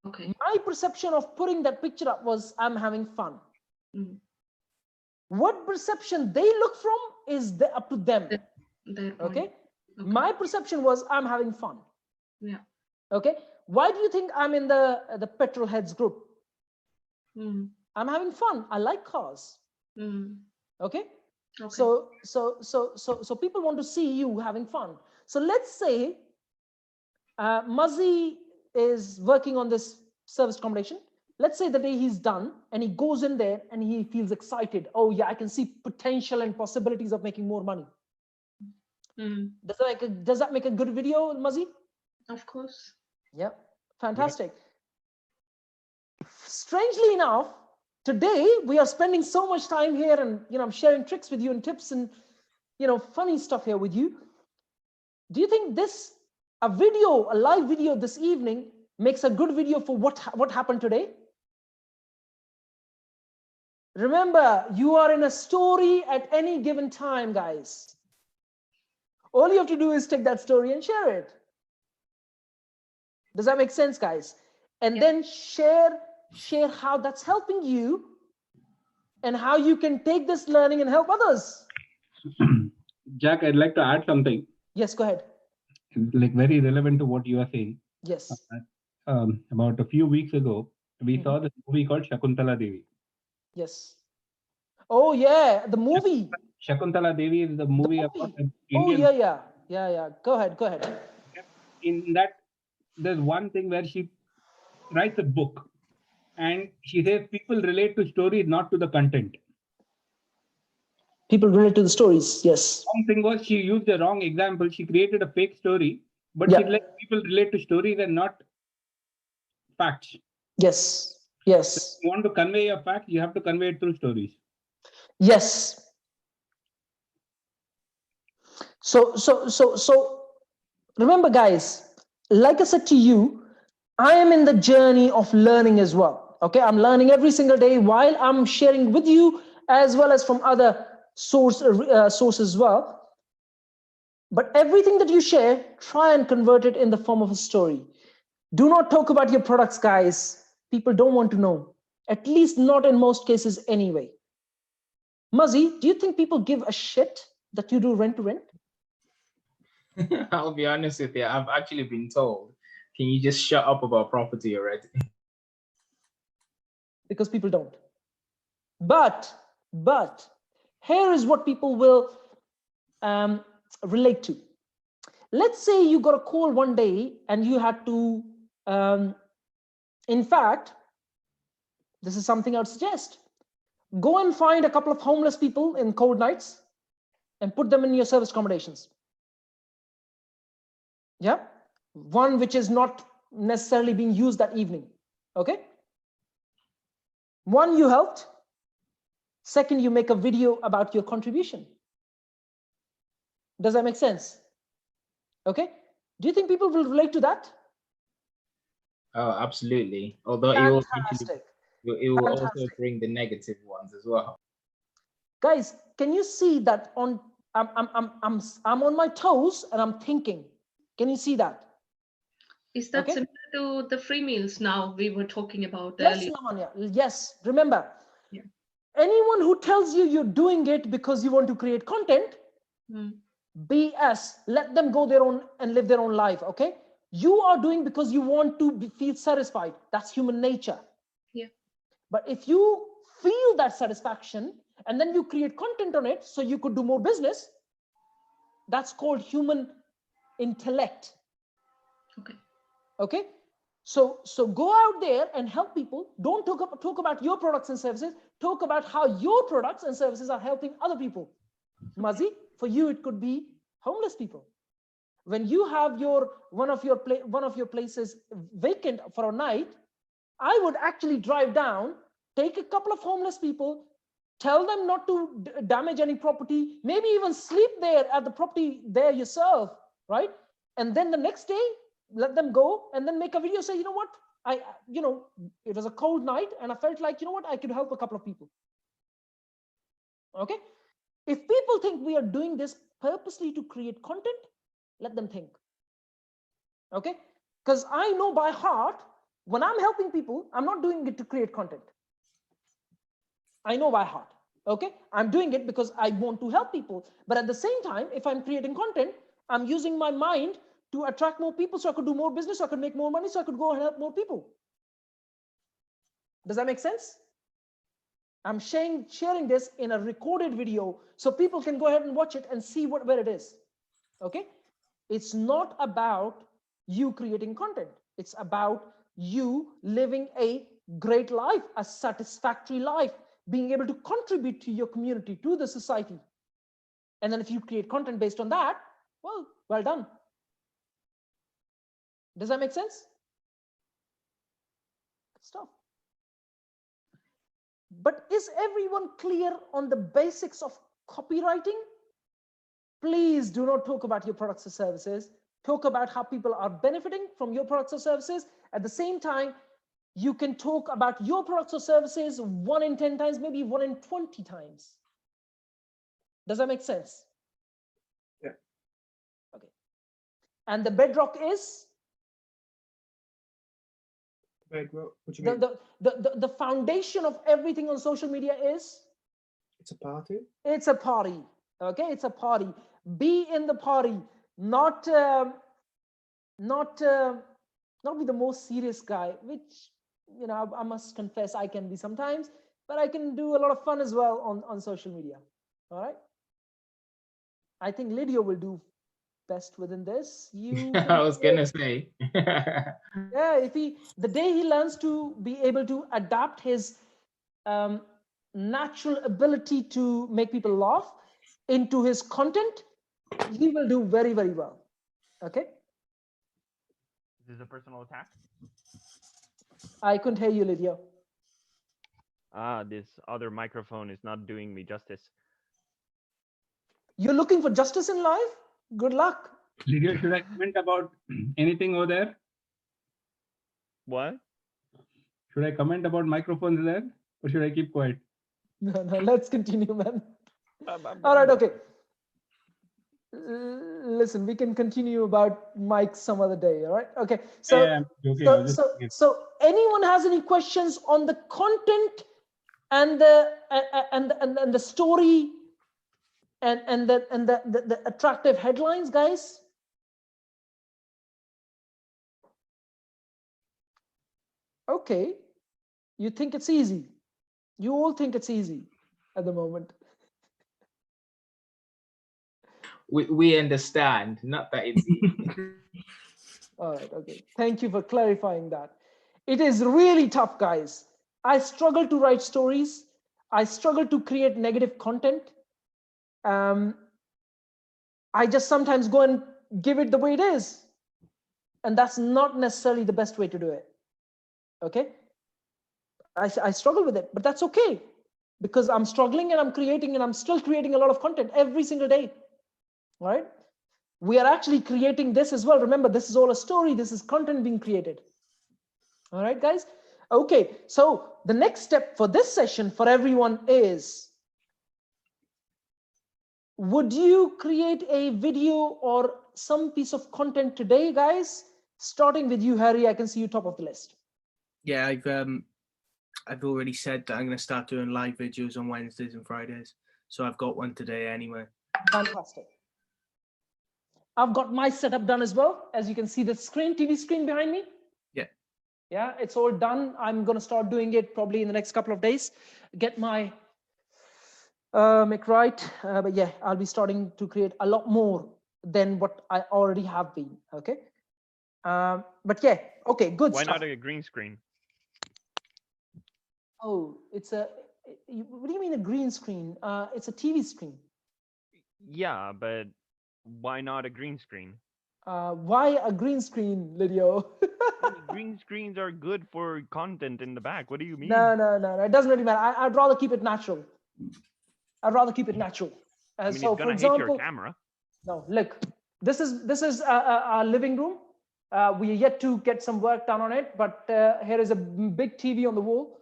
Okay. My perception of putting that picture up was I'm having fun. Mm. What perception they look from is up to them. Their point. Okay. My perception was I'm having fun. Yeah. Okay. Why do you think I'm in the petrol heads group? Mm. I'm having fun. I like cars. Mm. Okay. Okay. So people want to see you having fun. So let's say Muzzy is working on this service accommodation. Let's say the day he's done and he goes in there and he feels excited. Oh yeah, I can see potential and possibilities of making more money. Mm. Does that make a good video, Muzzy? Of course. Yeah, fantastic. Yeah. Strangely enough, today we are spending so much time here, and I'm sharing tricks with you and tips and funny stuff here with you. Do you think a live video this evening makes a good video for what happened today? Remember, you are in a story at any given time, guys. All you have to do is take that story and share it. Does that make sense, guys? And then share how that's helping you and how you can take this learning and help others. Jack, I'd like to add something. Yes, go ahead. Like very relevant to what you are saying. Yes. About a few weeks ago, we saw this movie called Shakuntala Devi. Yes. Oh yeah, the movie. Shakuntala Devi is the movie about an Indian. Oh yeah. Go ahead. In that, there's one thing where she writes a book, and she says people relate to stories, not to the content. People relate to the stories. Yes. Wrong thing was she used the wrong example. She created a fake story, but she let people relate to stories and not facts. Yes. So if you want to convey a fact, you have to convey it through stories. Yes. So remember, guys, like I said to you, I am in the journey of learning as well. Okay, I'm learning every single day while I'm sharing with you as well as from other sources as well. But everything that you share, try and convert it in the form of a story. Do not talk about your products, guys. People don't want to know, at least not in most cases anyway. Muzzy, do you think people give a shit that you do rent to rent? I'll be honest with you. I've actually been told, can you just shut up about property already? Because people don't. But here is what people will relate to. Let's say you got a call one day and you had to, in fact, this is something I would suggest. Go and find a couple of homeless people in cold nights and put them in your service accommodations. Yeah, one which is not necessarily being used that evening. Okay. One, you helped. Second, you make a video about your contribution. Does that make sense? Okay. Do you think people will relate to that? Oh, absolutely. Although fantastic. It will also bring the negative ones as well. Guys, can you see that I'm on my toes and I'm thinking? Can you see that? Is that similar to the free meals now we were talking about earlier? Lavanya. Yes. Remember, anyone who tells you you're doing it because you want to create content, BS. Let them go their own and live their own life. Okay. You are doing because you want to feel satisfied. That's human nature. Yeah. But if you feel that satisfaction and then you create content on it so you could do more business, that's called human intellect. Okay. So go out there and help people. Don't talk about your products and services. Talk about how your products and services are helping other people. Muzzy, for you it could be homeless people. When you have one of your places vacant for a night, I would actually drive down, take a couple of homeless people, tell them not to damage any property, maybe even sleep there at the property there yourself, right? And then the next day, let them go and then make a video, say, you know what? it was a cold night and I felt like, I could help a couple of people. Okay. If people think we are doing this purposely to create content, let them think. Okay. Because I know by heart, when I'm helping people, I'm not doing it to create content. I know by heart. Okay. I'm doing it because I want to help people. But at the same time, if I'm creating content, I'm using my mind to attract more people so I could do more business, so I could make more money, so I could go and help more people. Does that make sense? I'm sharing this in a recorded video so people can go ahead and watch it and see where it is. Okay? It's not about you creating content. It's about you living a great life, a satisfactory life, being able to contribute to your community, to the society. And then if you create content based on that, well done. Does that make sense? Good stuff. But is everyone clear on the basics of copywriting? Please do not talk about your products or services. Talk about how people are benefiting from your products or services. At the same time, you can talk about your products or services 1 in 10 times, maybe 1 in 20 times. Does that make sense? Yeah. Okay. And the bedrock is? What do you mean? The foundation of everything on social media is? It's a party. It's a party. Okay, it's a party. Be in the party, not be the most serious guy, which I must confess I can be sometimes, but I can do a lot of fun as well on social media. All right. I think Lydio will do best within this. I was gonna say. Yeah, the day he learns to be able to adapt his natural ability to make people laugh into his content, he will do very, very well. Okay. Is this a personal attack? I couldn't hear you, Lydia. This other microphone is not doing me justice. You're looking for justice in life? Good luck. Lydia, should I comment about anything over there? What? Should I comment about microphones there, or should I keep quiet? No, let's continue, man. All right, okay. Listen, we can continue about mics some other day. All right, okay. So, yeah, okay. So anyone has any questions on the content and the story and the attractive headlines, guys? Okay, you think it's easy. You all think it's easy at the moment. We understand, not that it's easy. All right, okay. Thank you for clarifying that. It is really tough, guys. I struggle to write stories. I struggle to create negative content. I just sometimes go and give it the way it is. And that's not necessarily the best way to do it. Okay? I struggle with it, but that's okay. Because I'm struggling and I'm creating and I'm still creating a lot of content every single day. All right? We are actually creating this as well. Remember, this is all a story. This is content being created. All right, guys? Okay, so the next step for this session for everyone is, would you create a video or some piece of content today, guys? Starting with you, Harry, I can see you top of the list. Yeah, I've already said that I'm going to start doing live videos on Wednesdays and Fridays. So I've got one today anyway. Fantastic. I've got my setup done as well. As you can see the screen, TV screen behind me. Yeah. Yeah, it's all done. I'm going to start doing it probably in the next couple of days. Get my mic right. But yeah, I'll be starting to create a lot more than what I already have been. Okay. But yeah, okay, good Why stuff. not a green screen? Oh, what do you mean a green screen? It's a TV screen. Yeah, but why not a green screen? Why a green screen, Lydio? Green screens are good for content in the back. What do you mean? No. It doesn't really matter. I'd rather keep it natural. I mean, So, it's for gonna example, hit your camera. no, look, this is our living room. We are yet to get some work done on it, but here is a big TV on the wall.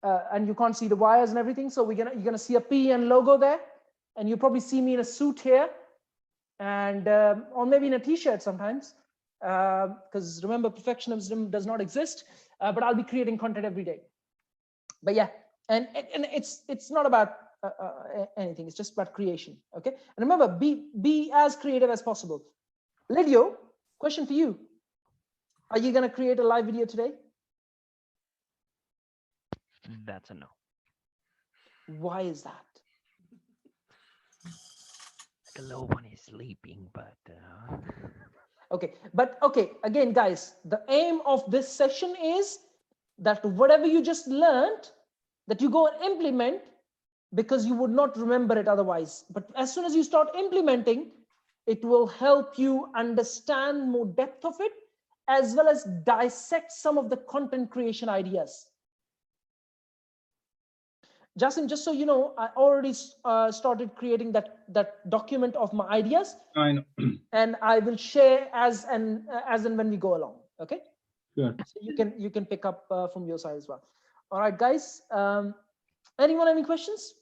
And you can't see the wires and everything. So you're gonna see a PN logo there, and you probably see me in a suit here, and or maybe in a t-shirt sometimes, because remember, perfectionism does not exist. But I'll be creating content every day. But yeah, and it's not about anything. It's just about creation. Okay, and remember, be as creative as possible. Lydio, question for you: are you gonna create a live video today? That's a no. Why is that? The little one is sleeping, but Okay, but okay, again, guys, the aim of this session is that whatever you just learned, that you go and implement, because you would not remember it otherwise. But as soon as you start implementing, it will help you understand more depth of it, as well as dissect some of the content creation ideas. Justin, just so you know, I already started creating that document of my ideas. I know. And I will share as and when we go along. Okay. Sure. So you can pick up from your side as well. All right, guys. Anyone any questions?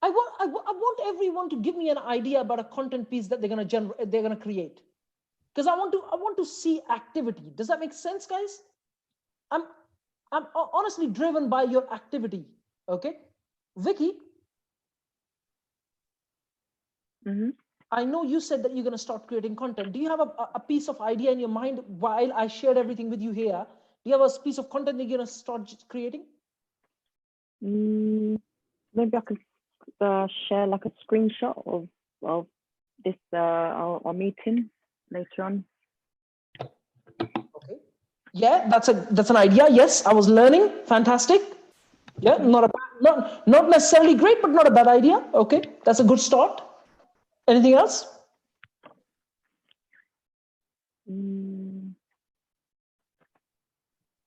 I want everyone to give me an idea about a content piece that they're gonna create, because I want to see activity. Does that make sense, guys? I'm honestly driven by your activity. Okay, Vicky. Mm-hmm. I know you said that you're going to start creating content. Do you have a piece of idea in your mind while I shared everything with you here? Do you have a piece of content that you're going to start creating? Maybe I could share like a screenshot of this our meeting later on. Okay. Yeah, that's an idea. Yes, I was learning. Fantastic. Yeah, not necessarily great, but not a bad idea. Okay, that's a good start. Anything else? I'm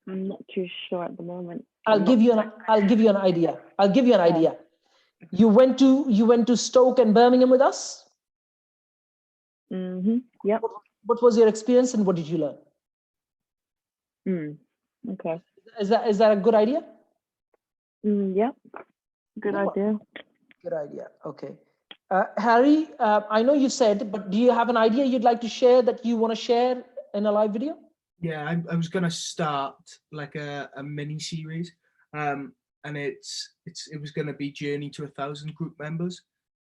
not too sure at the moment. I'll give you an idea. You went to Stoke and Birmingham with us? Mm-hmm. Yep. What was your experience and what did you learn? Okay. Is that a good idea? Yep. Good idea. Good idea. Okay. Harry, I know you said, but do you have an idea you'd like to share that you want to share in a live video? Yeah, I was going to start like a mini series, and it was going to be Journey to 1,000 group members.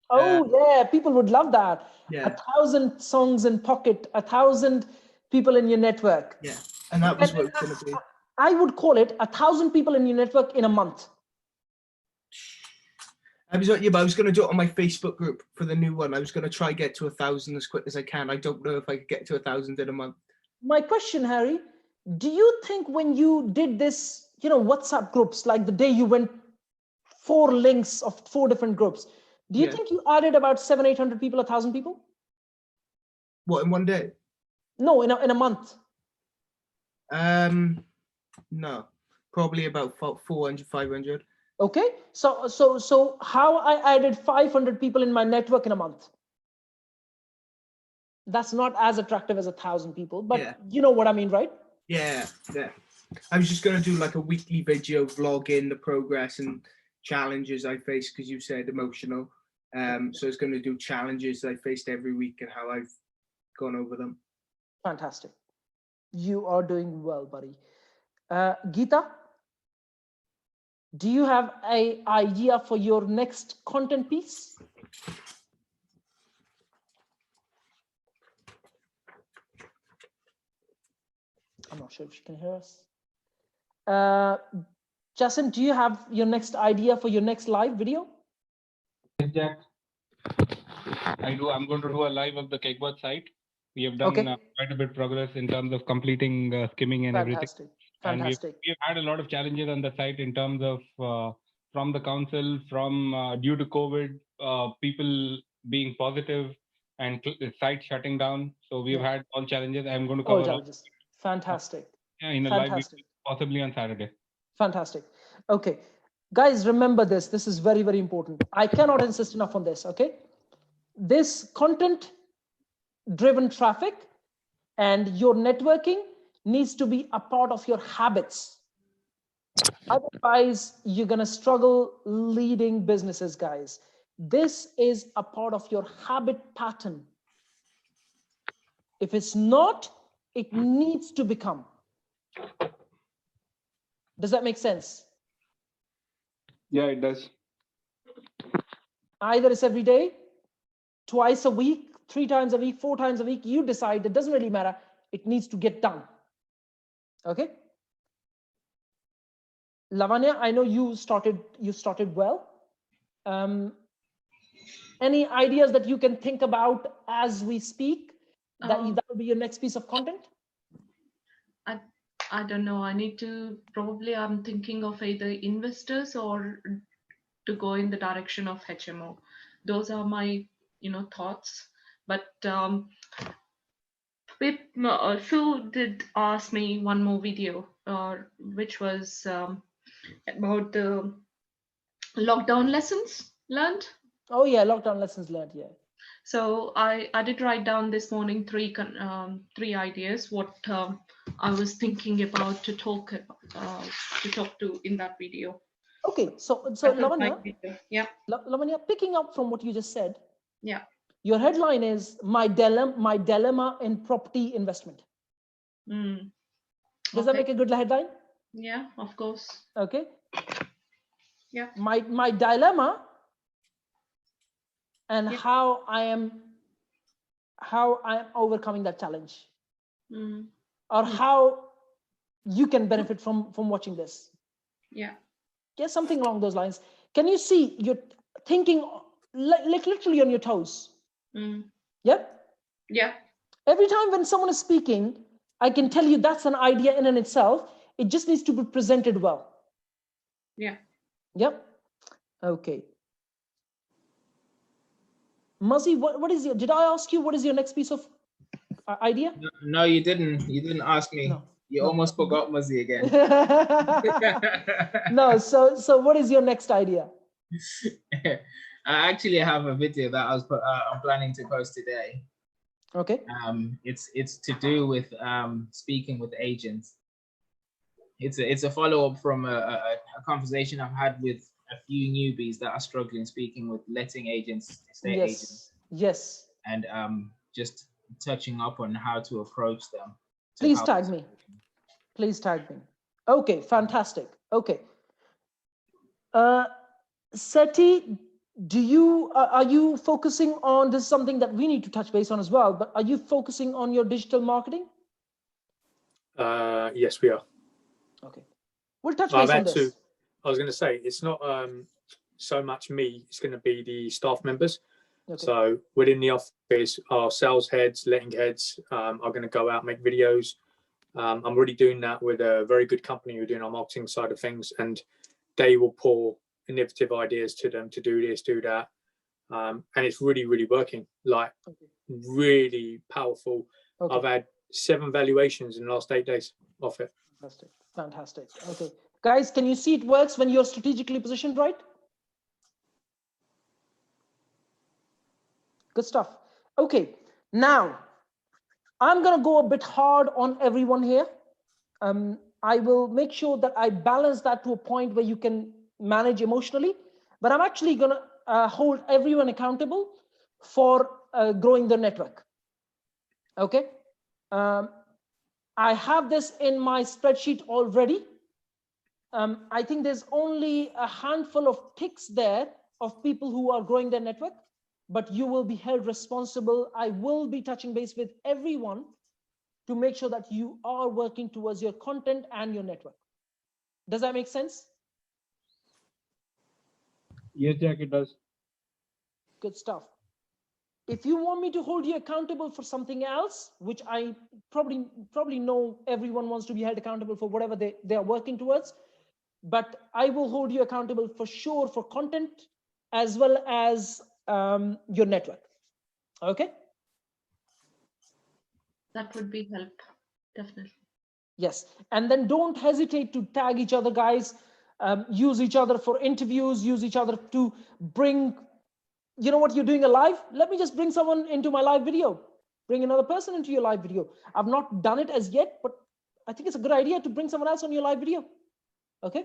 Oh yeah, people would love that. Yeah. 1,000 songs in pocket, 1,000 people in your network. Yeah, and that was what it was going to be. I would call it 1,000 people in your network in a month. I was going to do it on my Facebook group for the new one. I was going to try get to 1,000 as quick as I can. I don't know if I could get to 1,000 in a month. My question, Harry, do you think when you did this, WhatsApp groups, like the day you went 4 links of 4 different groups, do you think you added about 700-800 people, 1,000 people? What, in one day? No, in a month. No, probably about 400, 500. Okay, so how I added 500 people in my network in a month? That's not as attractive as 1,000 people, but you know what I mean, right? Yeah. I was just going to do like a weekly video vlogging the progress and challenges I faced, because you said emotional. So I was going to do challenges that I faced every week and how I've gone over them. Fantastic. You are doing well, buddy. Geeta, do you have an idea for your next content piece? I'm not sure if she can hear us. Justin, do you have your next idea for your next live video? Yes, Jack. I do. I'm going to do a live of the Cakebot site. We have done quite a bit of progress in terms of completing skimming and everything. Fantastic. And we've had a lot of challenges on the site in terms of from the council, from due to COVID, people being positive and the site shutting down. So we've had all challenges. I'm going to cover all challenges. Fantastic. In a live video, possibly on Saturday. Fantastic. Okay, guys, remember this. This is very, very important. I cannot insist enough on this. Okay, this content driven traffic, and your networking needs to be a part of your habits. Otherwise, you're going to struggle leading businesses, guys. This is a part of your habit pattern. If it's not, it needs to become. Does that make sense? Yeah, it does. Either it's every day, twice a week, 3 times a week, 4 times a week, you decide. It doesn't really matter. It needs to get done. Okay? Lavanya, I know you started well. Any ideas that you can think about as we speak? That will be your next piece of content? I don't know. I need to probably, I'm thinking of either investors or to go in the direction of HMO. Those are my, thoughts. But Sue did ask me one more video, which was about the lockdown lessons learned. Oh yeah, lockdown lessons learned. Yeah. So I did write down this morning three ideas what I was thinking about to talk to in that video. Okay, so Lavanya, yeah, Lavanya, picking up from what you just said. Yeah. Your headline is my dilemma in property investment. Does that make a good headline? Yeah, of course. Okay. Yeah. My dilemma and how I am overcoming that challenge, or how you can benefit from watching this. Yeah. Something along those lines. Can you see you're thinking like literally on your toes? Yeah. Every time when someone is speaking, I can tell you that's an idea in and itself. It just needs to be presented well. Yeah. Yep. Okay. Muzzy, what is did I ask you what is your next piece of idea? No, you didn't. You didn't ask me. No. You almost forgot Muzzy again. No, so what is your next idea? I actually have a video that I'm planning to post today. Okay. It's to do with speaking with agents. It's a follow-up from a conversation I've had with a few newbies that are struggling speaking with letting agents, estate agents. Yes. And just touching up on how to approach them. Please tag me. Okay, fantastic. Okay. Seti, are you focusing on, this is something that we need to touch base on as well, but are you focusing on your digital marketing? Yes, we are. Okay. We'll touch base on this. I was going to say, it's not so much me, it's going to be the staff members. Okay. So within the office, our sales heads, letting heads are going to go out and make videos. I'm already doing that with a very good company who are doing our marketing side of things, and they will pour innovative ideas to them to do this, do that. And it's really, really working, like really powerful. Okay. I've had 7 valuations in the last 8 days off it. Fantastic. Okay. Guys, can you see it works when you're strategically positioned right? Good stuff. Okay. Now, I'm going to go a bit hard on everyone here. I will make sure that I balance that to a point where you can manage emotionally, but I'm actually going to hold everyone accountable for growing their network. Okay. I have this in my spreadsheet already. I think there's only a handful of ticks there of people who are growing their network, but you will be held responsible. I will be touching base with everyone to make sure that you are working towards your content and your network. Does that make sense? Yes, Jack, it does. Good stuff. If you want me to hold you accountable for something else, which I probably know everyone wants to be held accountable for whatever they are working towards, but I will hold you accountable for sure for content as well as your network. Okay? That would be help, definitely. Yes, and then don't hesitate to tag each other, guys. Use each other for interviews, use each other to bring, you know what, you're doing a live? Let me just bring someone into my live video. bring another person into your live video. I've not done it as yet, but I think it's a good idea to bring someone else on your live video. Okay.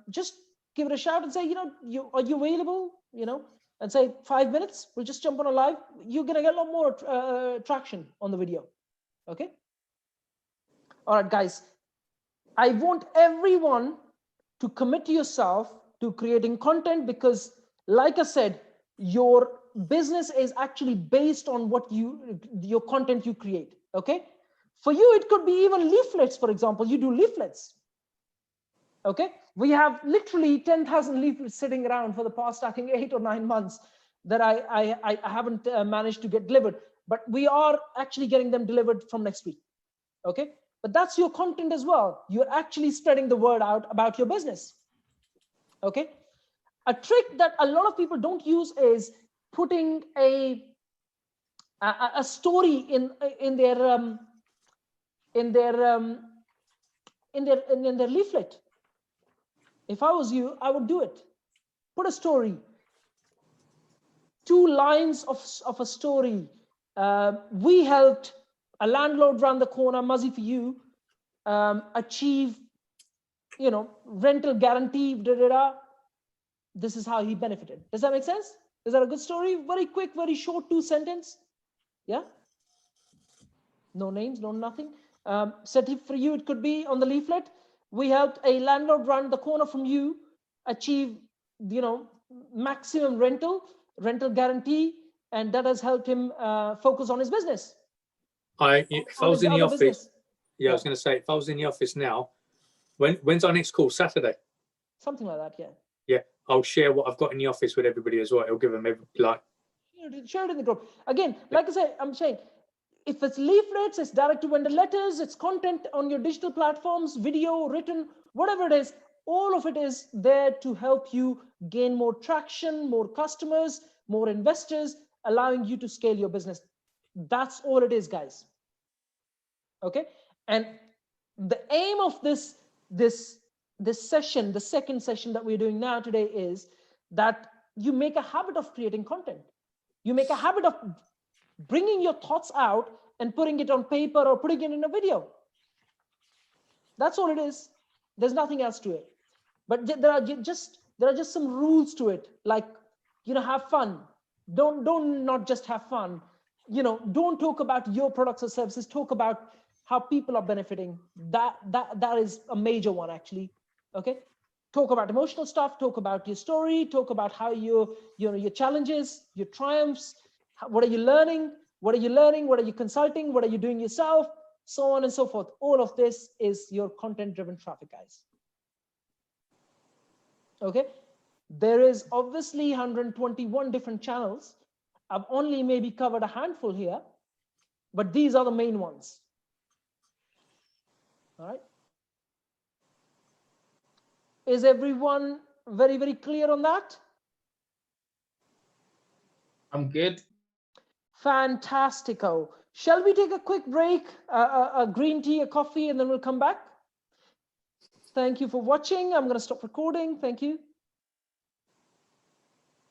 Just give it a shout and say, are you available? And say 5 minutes, we'll just jump on a live. You're going to get a lot more traction on the video. Okay. All right, guys, I want everyone to commit to yourself to creating content, because like I said, your business is actually based on your content you create. Okay. For you, it could be even leaflets. For example, you do leaflets. Okay. We have literally 10,000 leaflets sitting around for the past, I think, 8 or 9 months that I haven't managed to get delivered, but we are actually getting them delivered from next week. Okay. But that's your content as well. You're actually spreading the word out about your business. Okay. A trick that a lot of people don't use is putting a story in their leaflet. If I was you, I would do it. Put a story. 2 lines of a story. We helped a landlord around the corner, Muzzy for you, achieve, rental guarantee, This is how he benefited. Does that make sense? Is that a good story? Very quick, very short, 2 sentences. Yeah. No names, no nothing. For you, it could be on the leaflet. We helped a landlord around the corner from you achieve, maximum rental guarantee, and that has helped him focus on his business. If I was in the office, I was going to say, if I was in the office now, when's our next call? Saturday? Something like that, yeah. Yeah, I'll share what I've got in the office with everybody as well. It'll give them share it in the group. Again, like I said, I'm saying, if it's leaflets, it's direct to vendor letters, it's content on your digital platforms, video, written, whatever it is, all of it is there to help you gain more traction, more customers, more investors, allowing you to scale your business. That's all it is, guys. Okay. And the aim of this session, the second session that we're doing now today, is that you make a habit of creating content. You make a habit of bringing your thoughts out and putting it on paper or putting it in a video. That's all it is. There's nothing else to it. But there are just some rules to it. Like, have fun. Don't not just have fun. Don't talk about your products or services. Talk about how people are benefiting. That is a major one, actually. Okay. Talk about emotional stuff. Talk about your story. Talk about how your challenges, your triumphs. What are you learning? What are you learning? What are you consulting? What are you doing yourself? So on and so forth. All of this is your content-driven traffic, guys. Okay. There is obviously 121 different channels. I've only maybe covered a handful here, but these are the main ones. All right. Is everyone very, very clear on that? I'm good. Fantastico. Shall we take a quick break, a green tea, a coffee, and then we'll come back? Thank you for watching. I'm going to stop recording. Thank you.